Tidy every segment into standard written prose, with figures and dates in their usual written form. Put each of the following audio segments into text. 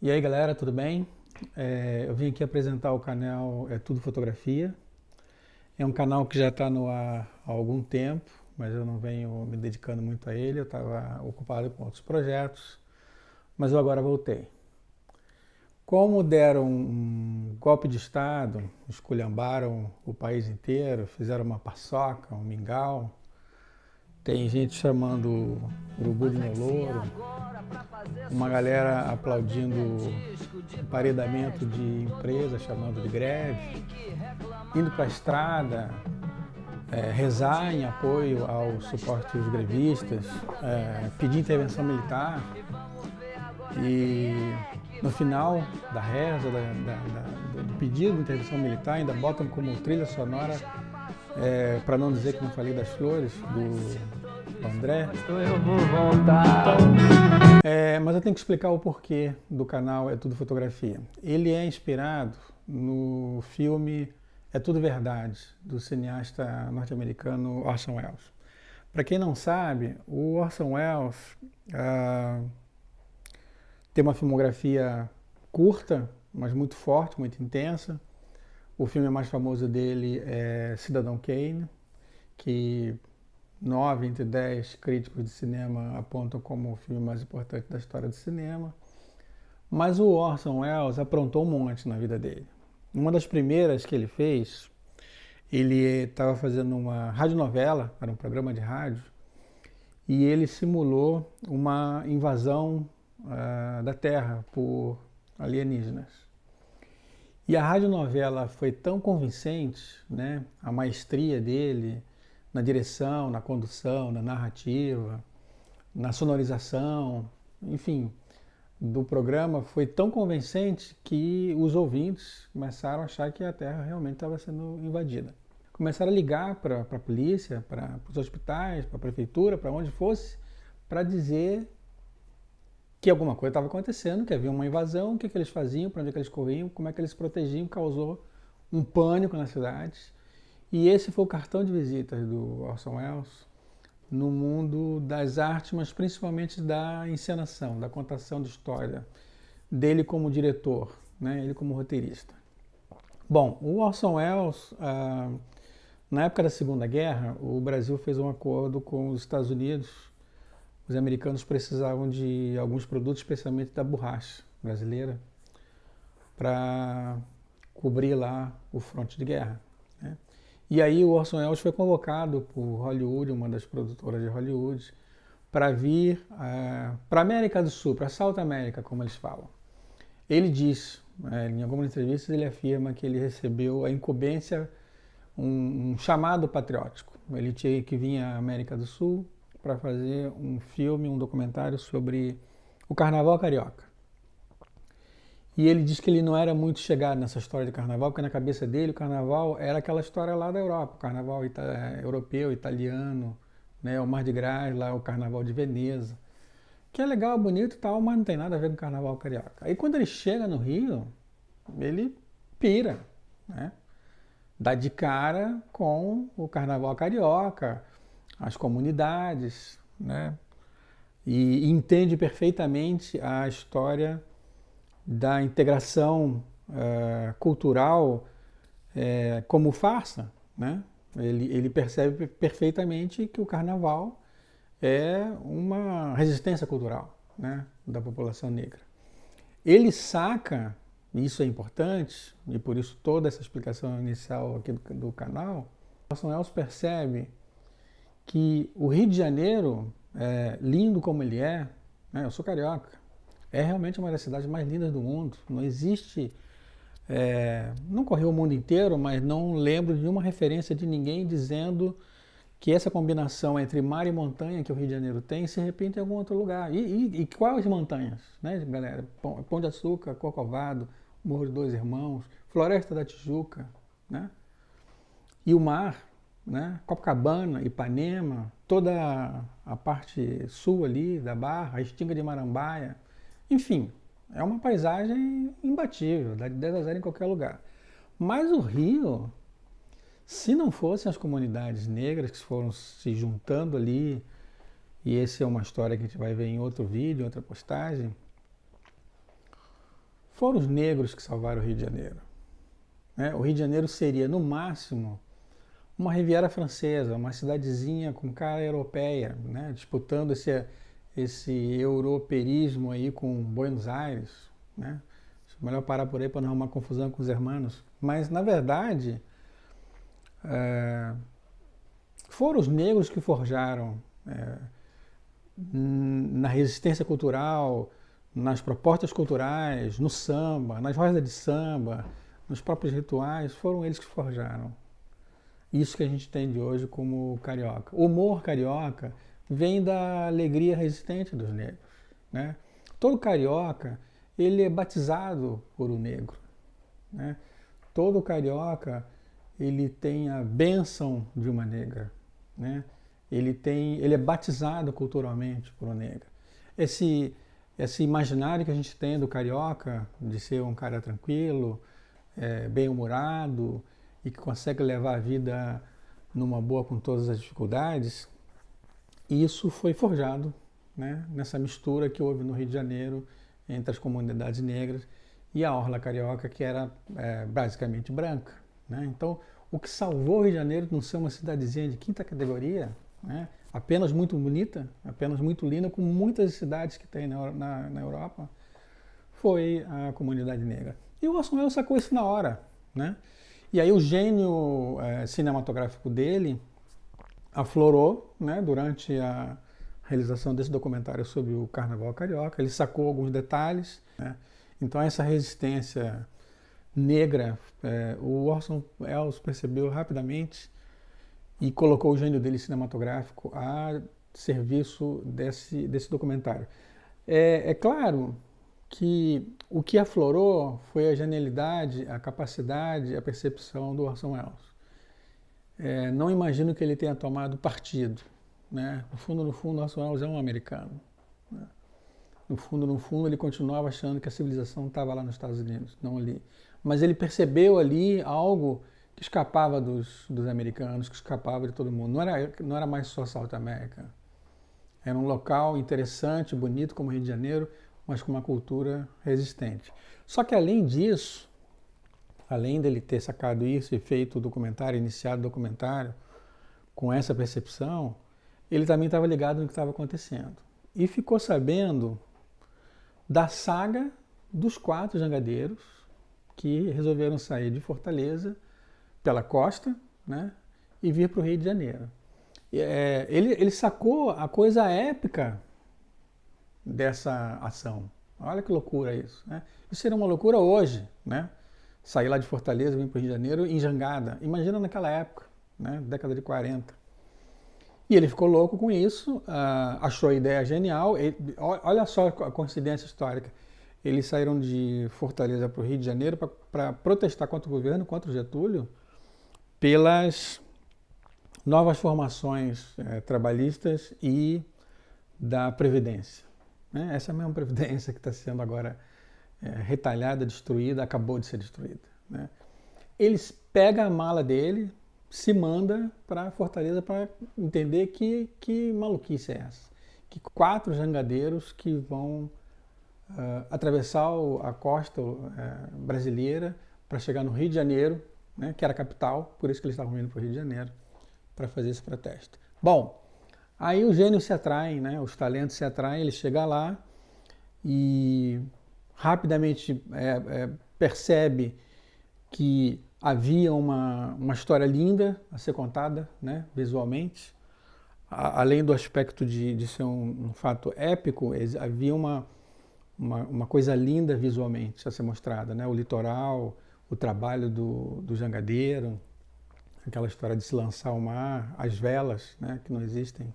E aí galera, tudo bem? Eu vim aqui apresentar o canal É Tudo Fotografia. É um canal que já está no ar há algum tempo, mas eu não venho me dedicando muito a ele, eu estava ocupado com outros projetos, mas eu agora voltei. Como deram um golpe de Estado, esculhambaram o país inteiro, fizeram uma paçoca, um mingau, tem gente chamando urubu de noloro, uma galera aplaudindo emparedamento de empresas, chamando de greve, indo para a estrada, rezar em apoio aos supostos grevistas, pedir intervenção militar e no final da reza, do pedido de intervenção militar, ainda botam como trilha sonora, para não dizer que não falei das flores, do André. Eu vou voltar. Mas eu tenho que explicar o porquê do canal É Tudo Fotografia. Ele é inspirado no filme É Tudo Verdade, do cineasta norte-americano Orson Welles. Para quem não sabe, o Orson Welles tem uma filmografia curta, mas muito forte, muito intensa. O filme mais famoso dele é Cidadão Kane, que 9 entre 10 críticos de cinema apontam como o filme mais importante da história do cinema. Mas o Orson Welles aprontou um monte na vida dele. Uma das primeiras que ele fez, ele estava fazendo uma radionovela, era um programa de rádio, e ele simulou uma invasão da Terra por alienígenas. E a radionovela foi tão convincente, né, a maestria dele na direção, na condução, na narrativa, na sonorização, enfim, do programa foi tão convincente que os ouvintes começaram a achar que a Terra realmente estava sendo invadida. Começaram a ligar para a polícia, para os hospitais, para a prefeitura, para onde fosse, para dizer que alguma coisa estava acontecendo, que havia uma invasão, o que eles faziam, para onde eles corriam, como é que eles se protegiam, causou um pânico na cidade. E esse foi o cartão de visitas do Orson Welles no mundo das artes, mas principalmente da encenação, da contação de história, dele como diretor, né, ele como roteirista. Bom, o Orson Welles, na época da Segunda Guerra, o Brasil fez um acordo com os Estados Unidos. Os americanos precisavam de alguns produtos, especialmente da borracha brasileira, para cobrir lá o fronte de guerra, né? E aí o Orson Welles foi convocado por Hollywood, uma das produtoras de Hollywood, para vir para a América do Sul, para South America, como eles falam. Ele diz, em algumas entrevistas, ele afirma que ele recebeu a incumbência, um chamado patriótico. Ele tinha que vir à América do Sul para fazer um filme, um documentário sobre o Carnaval Carioca. E ele diz que ele não era muito chegado nessa história de carnaval, porque na cabeça dele o carnaval era aquela história lá da Europa, o carnaval europeu, italiano, né, o Mardi Gras, lá o carnaval de Veneza, que é legal, bonito e tal, mas não tem nada a ver com o carnaval carioca. Aí quando ele chega no Rio, ele pira, né? Dá de cara com o carnaval carioca, as comunidades, né? E entende perfeitamente a história da integração cultural como farsa, né? Ele percebe perfeitamente que o carnaval é uma resistência cultural, né, da população negra. Ele saca, isso é importante, e por isso toda essa explicação inicial aqui do canal, o Orson Welles percebe que o Rio de Janeiro, lindo como ele é, né, eu sou carioca, é realmente uma das cidades mais lindas do mundo. Não existe, não correu o mundo inteiro, mas não lembro de nenhuma referência de ninguém dizendo que essa combinação entre mar e montanha que o Rio de Janeiro tem se repete em algum outro lugar. E quais montanhas, né, galera? Pão de Açúcar, Corcovado, Morro dos Dois Irmãos, Floresta da Tijuca, né? E o mar, né? Copacabana, Ipanema, toda a parte sul ali da Barra, a Extinga de Marambaia. Enfim, é uma paisagem imbatível, dá de 10 a 0 em qualquer lugar. Mas o Rio, se não fossem as comunidades negras que foram se juntando ali, e essa é uma história que a gente vai ver em outro vídeo, em outra postagem, foram os negros que salvaram o Rio de Janeiro. Né? O Rio de Janeiro seria, no máximo, uma Riviera Francesa, uma cidadezinha com cara europeia, né? Disputando esse europeísmo aí com Buenos Aires. Né? É melhor parar por aí para não arrumar confusão com os hermanos. Mas, na verdade, foram os negros que forjaram na resistência cultural, nas propostas culturais, no samba, nas rodas de samba, nos próprios rituais, foram eles que forjaram. Isso que a gente tem de hoje como carioca. O humor carioca vem da alegria resistente dos negros. Né? Todo carioca, ele é batizado por um negro. Né? Todo carioca, ele tem a bênção de uma negra. Né? Ele é batizado culturalmente por uma negra. Esse imaginário que a gente tem do carioca, de ser um cara tranquilo, bem-humorado e que consegue levar a vida numa boa com todas as dificuldades, isso foi forjado, né, nessa mistura que houve no Rio de Janeiro entre as comunidades negras e a orla carioca, que era basicamente branca. Né? Então, o que salvou o Rio de Janeiro de não ser uma cidadezinha de quinta categoria, né, apenas muito bonita, apenas muito linda, como muitas cidades que tem na Europa, foi a comunidade negra. E o Orson Welles sacou isso na hora. Né? E aí o gênio cinematográfico dele aflorou, né, durante a realização desse documentário sobre o Carnaval Carioca. Ele sacou alguns detalhes. Né? Então essa resistência negra, o Orson Welles percebeu rapidamente e colocou o gênio dele cinematográfico a serviço desse documentário. É claro que o que aflorou foi a genialidade, a capacidade, a percepção do Orson Welles. Não imagino que ele tenha tomado partido. Né? No fundo, Orson Welles é um americano. Né? No fundo, ele continuava achando que a civilização estava lá nos Estados Unidos, não ali. Mas ele percebeu ali algo que escapava dos americanos, que escapava de todo mundo. Não era mais só South America. Era um local interessante, bonito como o Rio de Janeiro, mas com uma cultura resistente. Só que além disso, além dele ter sacado isso e feito o documentário, iniciado o documentário com essa percepção, ele também estava ligado no que estava acontecendo. E ficou sabendo da saga dos 4 jangadeiros que resolveram sair de Fortaleza pela costa, né, e vir para o Rio de Janeiro. Ele sacou a coisa épica dessa ação. Olha que loucura isso. Né? Isso seria uma loucura hoje, né? Sair lá de Fortaleza, vir para o Rio de Janeiro em jangada. Imagina naquela época, né? Década de 40. E ele ficou louco com isso, achou a ideia genial. Olha só a coincidência histórica. Eles saíram de Fortaleza para o Rio de Janeiro para protestar contra o governo, contra o Getúlio, pelas novas formações trabalhistas e da Previdência. Né? Essa mesma Previdência que está sendo agora retalhada, destruída, acabou de ser destruída. Né? Eles pegam a mala dele, se manda para Fortaleza para entender que maluquice é essa. Que 4 jangadeiros que vão atravessar a costa brasileira para chegar no Rio de Janeiro, né, que era a capital, por isso que eles estavam indo para o Rio de Janeiro, para fazer esse protesto. Bom, aí os gênios se atraem, né, os talentos se atraem, ele chega lá e rapidamente percebe que havia uma história linda a ser contada, né, visualmente. Além do aspecto de ser um fato épico, havia uma coisa linda visualmente a ser mostrada, né? O litoral, o trabalho do jangadeiro, aquela história de se lançar ao mar, as velas, né, que não existem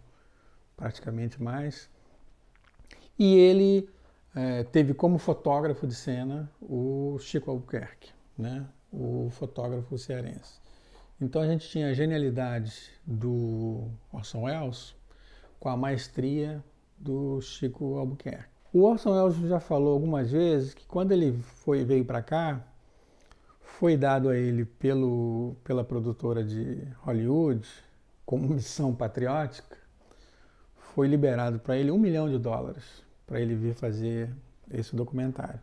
praticamente mais. E ele teve como fotógrafo de cena o Chico Albuquerque, né, o fotógrafo cearense. Então a gente tinha a genialidade do Orson Welles com a maestria do Chico Albuquerque. O Orson Welles já falou algumas vezes que quando ele veio para cá, foi dado a ele pela produtora de Hollywood, como missão patriótica, foi liberado para ele $1 milhão para ele vir fazer esse documentário.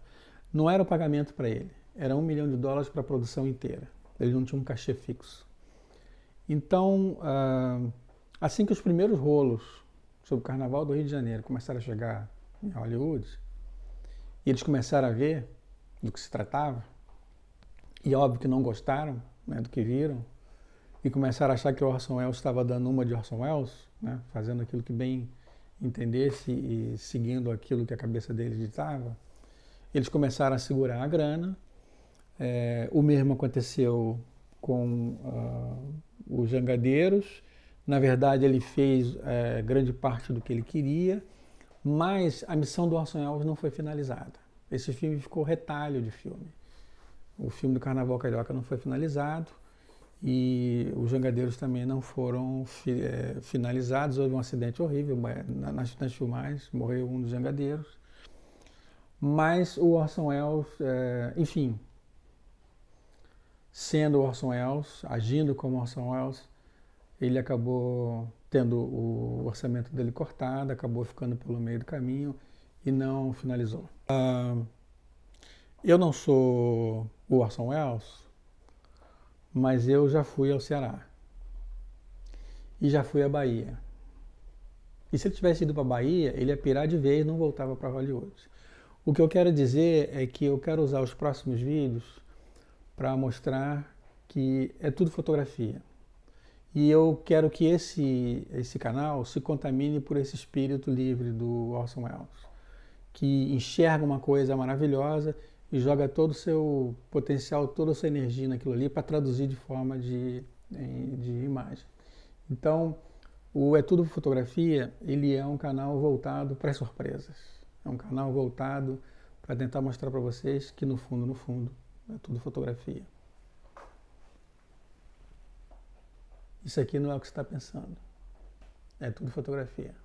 Não era o pagamento para ele, era $1 milhão para a produção inteira. Ele não tinha um cachê fixo. Então, assim que os primeiros rolos sobre o Carnaval do Rio de Janeiro começaram a chegar em Hollywood, e eles começaram a ver do que se tratava, e óbvio que não gostaram, né, do que viram, e começaram a achar que o Orson Welles estava dando uma de Orson Welles, né, fazendo aquilo que bem entendesse e seguindo aquilo que a cabeça deles ditava, eles começaram a segurar a grana. O mesmo aconteceu com os Jangadeiros. Na verdade, ele fez grande parte do que ele queria, mas a missão do Orson Welles não foi finalizada. Esse filme ficou retalho de filme. O filme do Carnaval Carioca não foi finalizado e os Jangadeiros também não foram finalizados. Houve um acidente horrível nas filmagens, morreu um dos Jangadeiros. Mas o Orson Welles, enfim, sendo o Orson Welles, agindo como Orson Welles, ele acabou tendo o orçamento dele cortado, acabou ficando pelo meio do caminho e não finalizou. Eu não sou o Orson Welles, mas eu já fui ao Ceará e já fui à Bahia. E se ele tivesse ido para a Bahia, ele ia pirar de vez e não voltava para Hollywood. O que eu quero dizer é que eu quero usar os próximos vídeos para mostrar que é tudo fotografia. E eu quero que esse canal se contamine por esse espírito livre do Orson Welles, que enxerga uma coisa maravilhosa e joga todo o seu potencial, toda a sua energia naquilo ali para traduzir de forma de imagem. Então, o É Tudo Fotografia, ele é um canal voltado para as surpresas. É um canal voltado para tentar mostrar para vocês que no fundo, é tudo fotografia. Isso aqui não é o que você está pensando. É tudo fotografia.